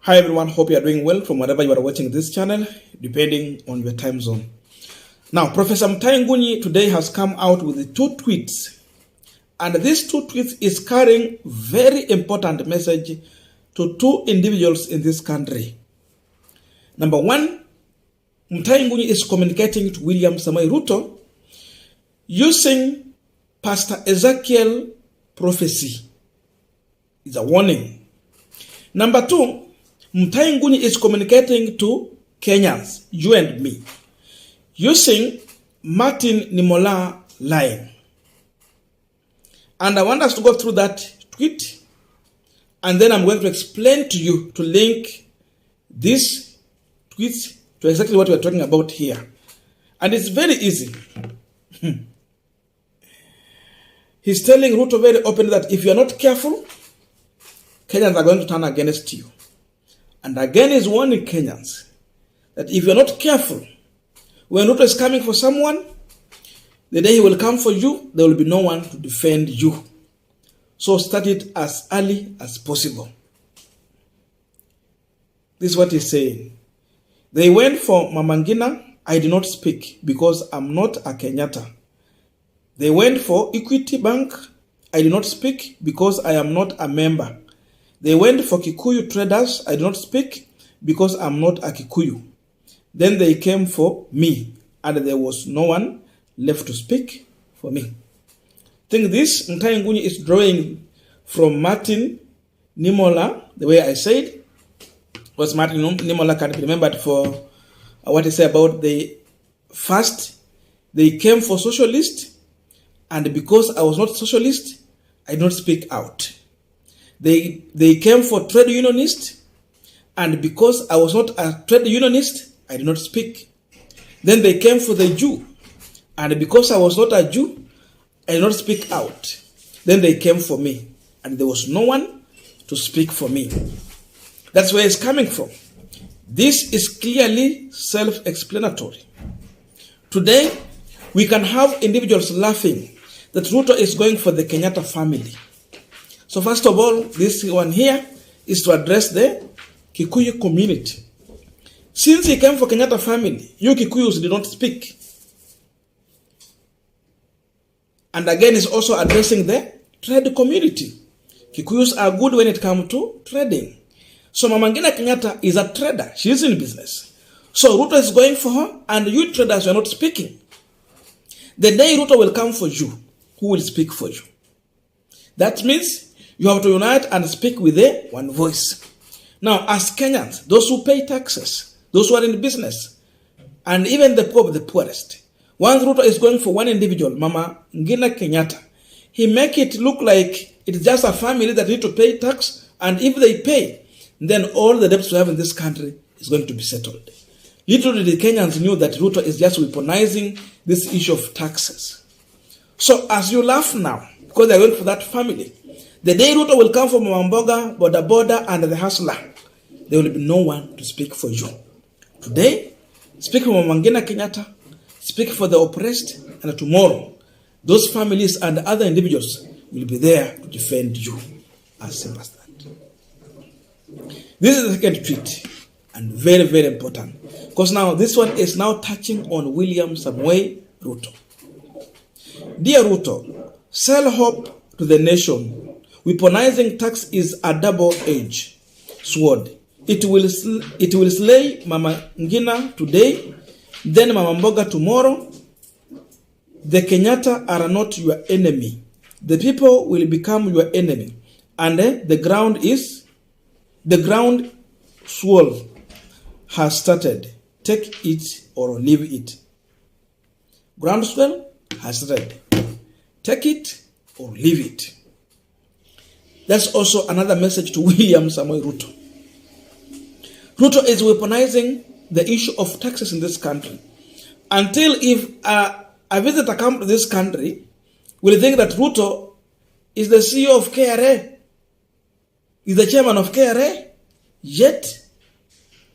Hi everyone, hope you are doing well from wherever you are watching this channel, depending on your time zone. Now, Professor Mutahi Ngunyi today has come out with 2 tweets. And these 2 tweets is carrying very important message to 2 individuals in this country. Number 1, Mutahi Ngunyi is communicating to William Samoei Ruto using Pastor Ezekiel prophecy. It's a warning. Number 2, Mutahi Ngunyi is communicating to Kenyans, you and me, using Martin Nimola line. And I want us to go through that tweet, and then I'm going to explain to you to link these tweets to exactly what we're talking about here. And it's very easy. He's telling Ruto very openly that if you're not careful, Kenyans are going to turn against you. And again he's warning Kenyans that if you're not careful, when Ruto is coming for someone, the day he will come for you, there will be no one to defend you. So start it as early as possible. This is what he's saying. They went for Mama Ngina. I did not speak because I'm not a Kenyatta. They went for Equity Bank. I did not speak because I am not a member. They went for Kikuyu Traders. I did not speak because I'm not a Kikuyu. Then they came for me, and there was no one left to speak for me. I think this Mutahi Ngunyi is drawing from Martin Nimola, the way I said, was Martin Nimola can be remembered for what he said about the first, they came for socialist, and because I was not socialist, I did not speak out. They came for trade unionist, and because I was not a trade unionist, I did not speak. Then they came for the Jew, and because I was not a Jew, I did not speak out. Then they came for me, and there was no one to speak for me. That's where it's coming from. This is clearly self-explanatory. Today, we can have individuals laughing that Ruto is going for the Kenyatta family. So first of all, this one here is to address the Kikuyu community. Since he came for Kenyatta family, you Kikuyus did not speak. And again, he's also addressing the trade community. Kikuyus are good when it comes to trading. So Mama Ngina Kenyatta is a trader. She is in business. So Ruto is going for her, and you traders are not speaking. The day Ruto will come for you, who will speak for you? That means you have to unite and speak with one voice. Now, as Kenyans, those who pay taxes, those who are in business, and even the poor, the poorest, once Ruto is going for one individual, Mama Ngina Kenyatta, he make it look like it's just a family that need to pay tax, and if they pay, then all the debts we have in this country is going to be settled. Literally, the Kenyans knew that Ruto is just weaponizing this issue of taxes. So as you laugh now, because they're going for that family, the day Ruto will come from Mamboga, Boda, and the hustler, there will be no one to speak for you. Today, speak for Mama Ngina Kenyatta, speak for the oppressed, and tomorrow, those families and other individuals will be there to defend you. As simple as that. This is the second tweet, and very, very important. Because now, this one is now touching on William Samoei Ruto. Dear Ruto, sell hope to the nation. Weaponizing tax is a double-edged sword. It will slay Mama Ngina today, then Mama Mboga tomorrow. The Kenyatta are not your enemy. The people will become your enemy. And the ground swirl has started. Take it or leave it. Groundswell has started. Take it or leave it. That's also another message to William Samoei Ruto. Ruto is weaponizing the issue of taxes in this country. Until if a visitor comes to this country, will think that Ruto is the CEO of KRA, is the chairman of KRA. Yet,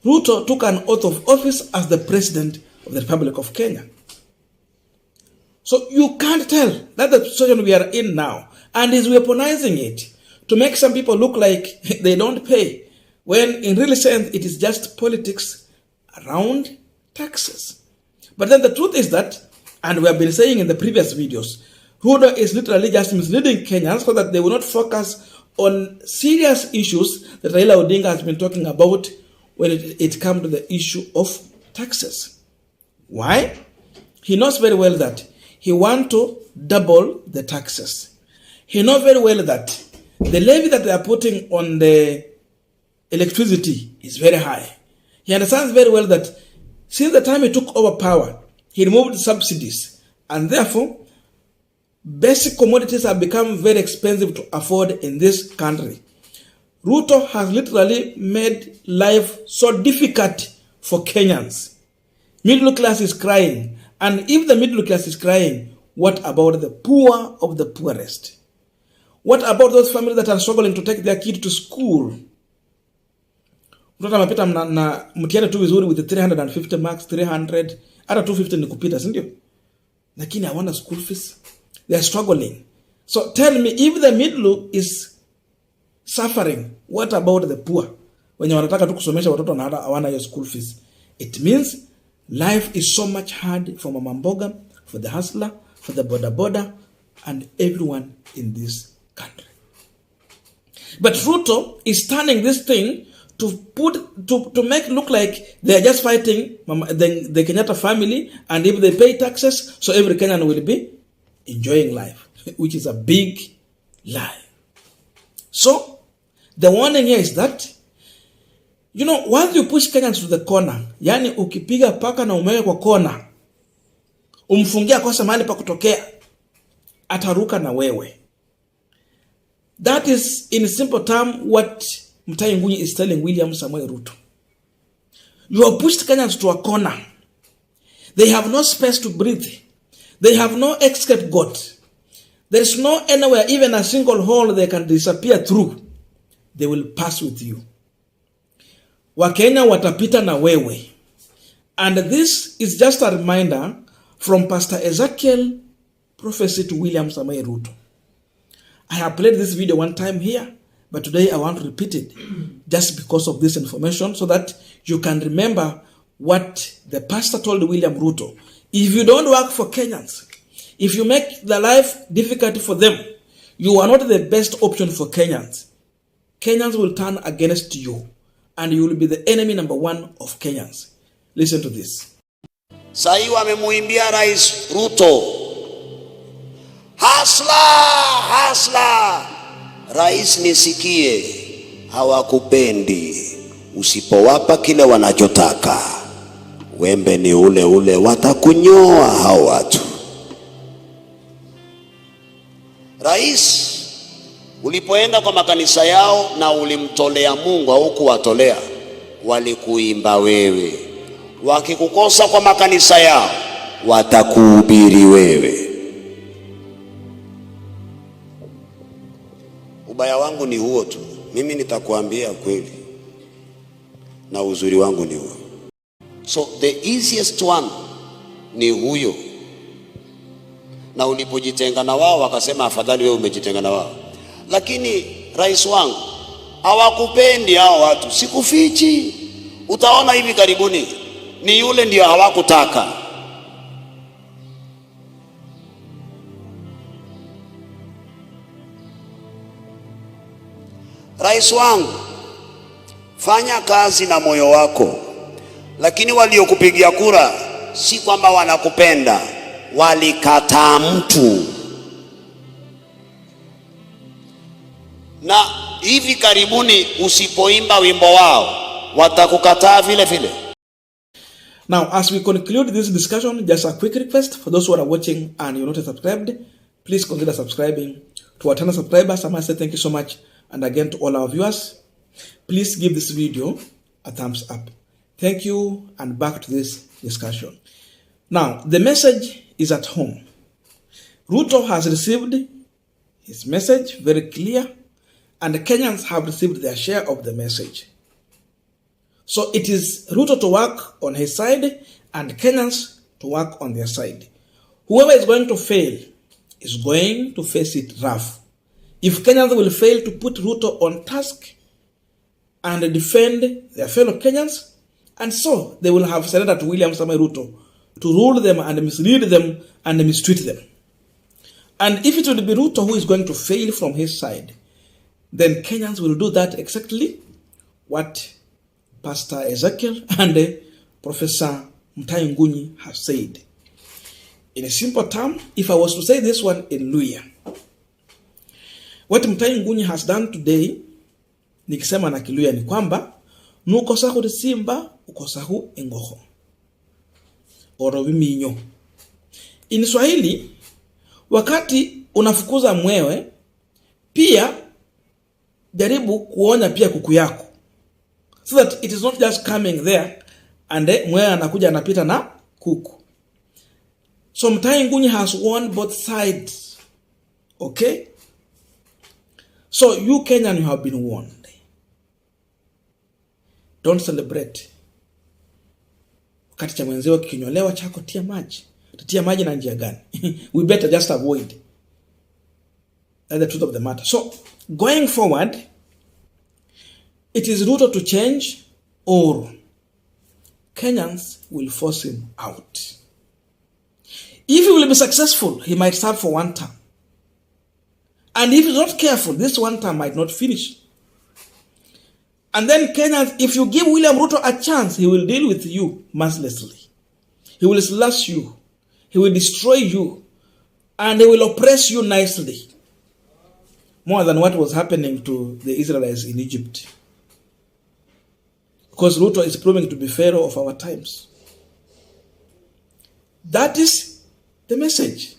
Ruto took an oath of office as the president of the Republic of Kenya. So you can't tell. That's the situation we are in now. And he's weaponizing it to make some people look like they don't pay. when in real sense it is just politics around taxes. But then the truth is that, and we have been saying in the previous videos, Ruto is literally just misleading Kenyans so that they will not focus on serious issues that Raila Odinga has been talking about when it comes to the issue of taxes. Why? He knows very well that he wants to double the taxes. He knows very well that the levy that they are putting on the electricity is very high. He understands very well that since the time he took over power, he removed subsidies, and therefore basic commodities have become very expensive to afford in this country. Ruto has literally made life so difficult for Kenyans. Middle class is crying. And if the middle class is crying, what about the poor of the poorest? What about those families that are struggling to take their kid to school? Mtoto amepita na mtihani tu vizuri with 350 marks, 300, hata 250 ni kupita, si ndio? Lakini hawana school fees. They are struggling. So tell me, if the middle is suffering, what about the poor? Wenye wanataka tu kusomesha watoto na hawana hiyo school fees. It means life is so much hard for Mama Mboga, for the hustler, for the boda, and everyone in this country. But Ruto is turning this thing to make look like they are just fighting the Kenyatta family, and if they pay taxes, so every Kenyan will be enjoying life, which is a big lie. So the warning here is that, you know, once you push Kenyans to the corner, yani ukipiga paka na umeweka kwa kona, umfungia kosa mahali pa kutokea, ataruka na wewe. That is, in simple term, what Mutahi Ngunyi is telling William Samoei Ruto. You have pushed Kenyans to a corner. They have no space to breathe. They have no escape got. There is no anywhere, even a single hole they can disappear through. They will pass with you. Wakenya watapita na wewe. And this is just a reminder from Pastor Ezekiel prophecy to William Samoei Ruto. I have played this video one time here, but today I want to repeat it just because of this information so that you can remember what the pastor told William Ruto. If you don't work for Kenyans, if you make the life difficult for them, you are not the best option for Kenyans. Kenyans will turn against you, and you will be the enemy number one of Kenyans. Listen to this. Sahi wamemuimbia Rais Ruto, hasla, hasla. Rais nisikie, hawakupendi. Usipowapa kile wanachotaka, wembe ni ule ule, watakunyoa hao watu. Rais, ulipoenda kwa makanisa yao na ulimtolea Mungu au kuwatolea, walikuimba wewe. Wakikukosa kwa makanisa yao, watakuhubiri wewe. Ubaya wangu ni huo tu. Mimi nitakuambia kweli. Na uzuri wangu ni huo. So the easiest one ni huyo. Na ulipojitenga na wao wakasema afadhali wewe umejitenga na wao. Lakini rais wangu, hawakupendi hao watu. Sikufichi. Utaona hivi karibuni ni yule ndio hawakutaka. Rais wangu, fanya kazi na moyo wako. Lakini waliokupigia kura si kwamba wanakupenda, walikataa mtu. Na hivi karibuni usipoimba wimbo wao, watakukataa vile vile. Now, as we conclude this discussion, just a quick request for those who are watching and you're not subscribed, please consider subscribing. To our channel subscribers, I must say thank you so much. And again, to all our viewers, please give this video a thumbs up. Thank you, and back to this discussion. Now, the message is at home. Ruto has received his message very clear, and the Kenyans have received their share of the message. So it is Ruto to work on his side and Kenyans to work on their side. Whoever is going to fail is going to face it rough. If Kenyans will fail to put Ruto on task and defend their fellow Kenyans, and so they will have surrendered to William Samoei Ruto to rule them and mislead them and mistreat them. And if it will be Ruto who is going to fail from his side, then Kenyans will do that exactly what Pastor Ezekiel and Professor Mutahi Ngunyi have said. In a simple term, if I was to say this one in Luya, what Mutahi Ngunyi has done today, nikisema na Kiluya ni kwamba, nukosahu di simba, ukosahu engoho. Oro wiminyo. In Swahili, wakati unafukuza mwewe, pia jaribu kuonya pia kuku yako. So that it is not just coming there and mwewe anakuja anapita na kuku. So Mutahi Ngunyi has won both sides. Okay? So you Kenyan, you have been warned. Don't celebrate. Wakati cha mwenzio kikinyolewa chako tia maji. Tia maji na njia gani? We better just avoid. That's the truth of the matter. So, going forward, it is Ruto to change, or Kenyans will force him out. If he will be successful, he might serve for one term. And if he's not careful, this one term might not finish. And then Kenyans, if you give William Ruto a chance, he will deal with you mercilessly. He will slash you. He will destroy you. And he will oppress you nicely. More than what was happening to the Israelites in Egypt. Because Ruto is proving to be Pharaoh of our times. That is the message.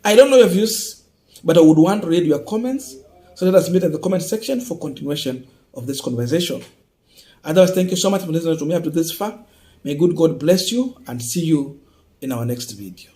I don't know your views, but I would want to read your comments. So let us meet in the comment section for continuation of this conversation. Otherwise, thank you so much for listening to me up to this far. May good God bless you and see you in our next video.